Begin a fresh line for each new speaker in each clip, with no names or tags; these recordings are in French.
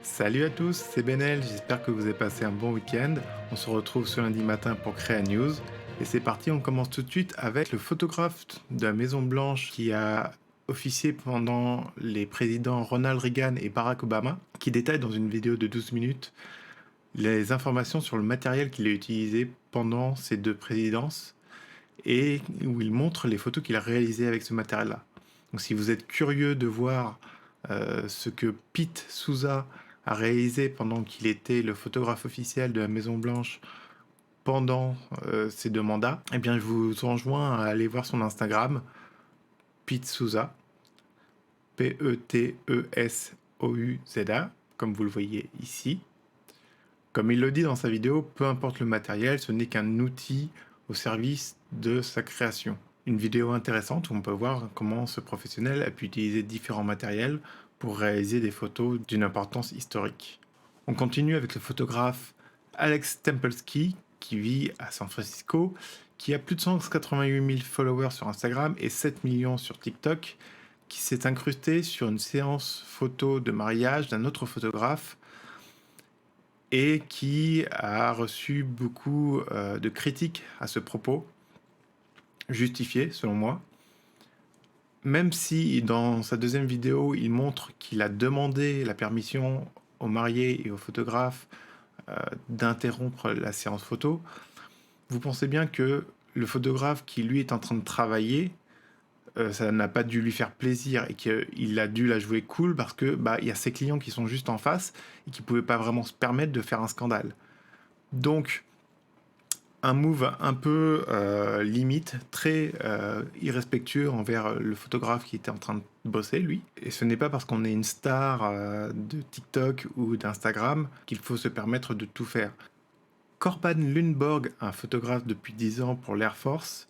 Salut à tous, c'est Benel, j'espère que vous avez passé un bon week-end. On se retrouve ce lundi matin pour Créa News. Et c'est parti, on commence tout de suite avec le photographe de la Maison Blanche qui a officié pendant les présidents Ronald Reagan et Barack Obama, qui détaille dans une vidéo de 12 minutes les informations sur le matériel qu'il a utilisé pendant ces deux présidences et où il montre les photos qu'il a réalisées avec ce matériel-là. Donc si vous êtes curieux de voir ce que Pete Souza a réalisé pendant qu'il était le photographe officiel de la Maison Blanche pendant ses deux mandats, eh bien je vous enjoins à aller voir son Instagram, Pete Souza, P-E-T-E-S-O-U-Z-A, comme vous le voyez ici. Comme il le dit dans sa vidéo, peu importe le matériel, ce n'est qu'un outil au service de sa création. Une vidéo intéressante où on peut voir comment ce professionnel a pu utiliser différents matériels pour réaliser des photos d'une importance historique. On continue avec le photographe Alex Tempelski, qui vit à San Francisco, qui a plus de 188 000 followers sur Instagram et 7 millions sur TikTok, qui s'est incrusté sur une séance photo de mariage d'un autre photographe et qui a reçu beaucoup de critiques à ce propos, justifiées selon moi. Même si dans sa deuxième vidéo, il montre qu'il a demandé la permission aux mariés et aux photographes d'interrompre la séance photo, vous pensez bien que le photographe qui lui est en train de travailler, ça n'a pas dû lui faire plaisir et qu'il a dû la jouer cool parce que il y a ses clients qui sont juste en face et qui ne pouvaient pas vraiment se permettre de faire un scandale. Donc, un move un peu limite, très irrespectueux envers le photographe qui était en train de bosser, lui. Et ce n'est pas parce qu'on est une star de TikTok ou d'Instagram qu'il faut se permettre de tout faire. Korban Lundborg, un photographe depuis 10 ans pour l'Air Force,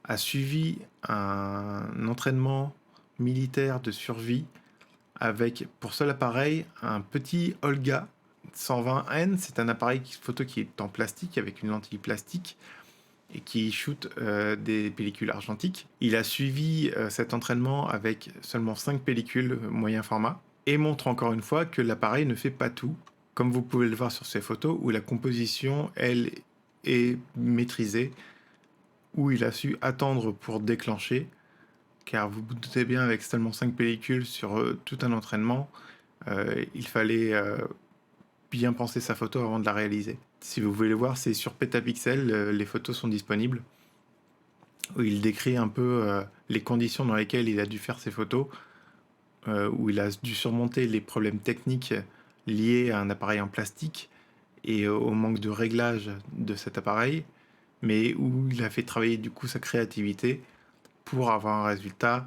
a suivi un entraînement militaire de survie avec, pour seul appareil, un petit Olga 120N. C'est un appareil photo qui est en plastique, avec une lentille plastique, et qui shoot des pellicules argentiques. Il a suivi cet entraînement avec seulement 5 pellicules moyen format, et montre encore une fois que l'appareil ne fait pas tout, comme vous pouvez le voir sur ces photos, où la composition, elle, est maîtrisée, où il a su attendre pour déclencher, car vous vous doutez bien, avec seulement 5 pellicules sur tout un entraînement, il fallait bien penser sa photo avant de la réaliser. Si vous voulez le voir, c'est sur Petapixel, les photos sont disponibles, où il décrit un peu les conditions dans lesquelles il a dû faire ses photos, où il a dû surmonter les problèmes techniques liés à un appareil en plastique et au manque de réglage de cet appareil, mais où il a fait travailler du coup sa créativité pour avoir un résultat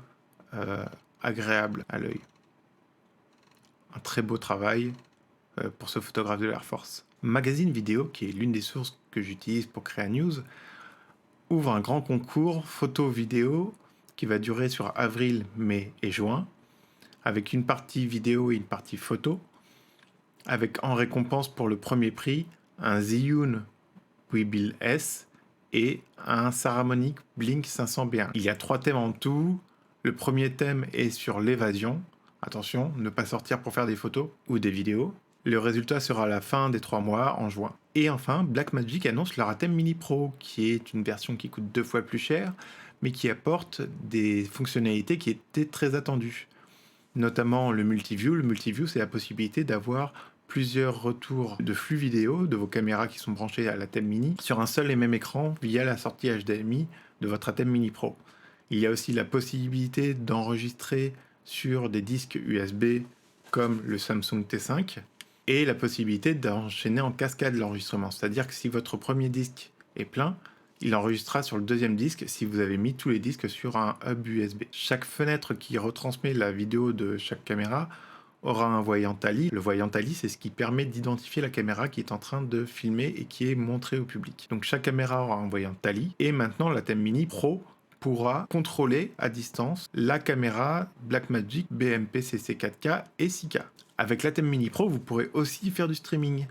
agréable à l'œil. Un très beau travail pour ce photographe de l'Air Force. Magazine Vidéo, qui est l'une des sources que j'utilise pour Créa News, ouvre un grand concours photo-vidéo qui va durer sur avril, mai et juin, avec une partie vidéo et une partie photo, avec en récompense pour le premier prix un Zhiyun Weebill S et un Saramonic Blink 500B1. Il y a 3 thèmes en tout. Le premier thème est sur l'évasion. Attention, ne pas sortir pour faire des photos ou des vidéos. Le résultat sera à la fin des 3 mois, en juin. Et enfin, Blackmagic annonce leur ATEM Mini Pro, qui est une version qui coûte 2 fois plus cher, mais qui apporte des fonctionnalités qui étaient très attendues. Notamment le multiview. Le multiview, c'est la possibilité d'avoir plusieurs retours de flux vidéo de vos caméras qui sont branchées à l'ATEM Mini sur un seul et même écran via la sortie HDMI de votre ATEM Mini Pro. Il y a aussi la possibilité d'enregistrer sur des disques USB comme le Samsung T5 et la possibilité d'enchaîner en cascade l'enregistrement. C'est-à-dire que si votre premier disque est plein, il enregistrera sur le deuxième disque si vous avez mis tous les disques sur un hub USB. Chaque fenêtre qui retransmet la vidéo de chaque caméra aura un voyant Tally. Le voyant Tally, c'est ce qui permet d'identifier la caméra qui est en train de filmer et qui est montrée au public. Donc chaque caméra aura un voyant Tally. Et maintenant, la ATEM Mini Pro pourra contrôler à distance la caméra Blackmagic BMP-CC 4K et 6K. Avec l'ATEM Mini Pro, vous pourrez aussi faire du streaming.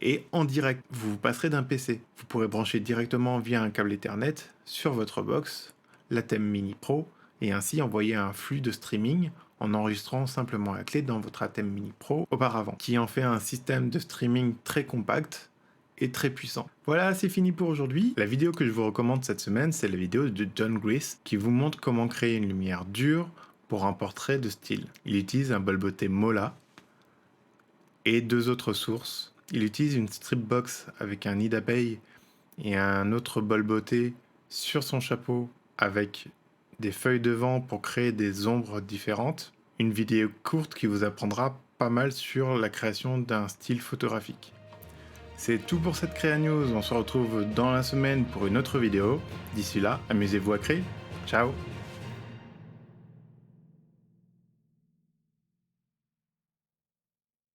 Et en direct, vous passerez d'un PC. Vous pourrez brancher directement via un câble Ethernet sur votre box l'ATEM Mini Pro et ainsi envoyer un flux de streaming en enregistrant simplement la clé dans votre ATEM Mini Pro auparavant, qui en fait un système de streaming très compact et très puissant. Voilà, c'est fini pour aujourd'hui. La vidéo que je vous recommande cette semaine, c'est la vidéo de John Gris qui vous montre comment créer une lumière dure pour un portrait de style. Il utilise un bol-beauté Mola et deux autres sources. Il utilise une strip box avec un nid d'abeille et un autre bol-beauté sur son chapeau avec des feuilles de vent pour créer des ombres différentes. Une vidéo courte qui vous apprendra pas mal sur la création d'un style photographique. C'est tout pour cette Créa News, on se retrouve dans la semaine pour une autre vidéo. D'ici là, amusez-vous à créer. Ciao!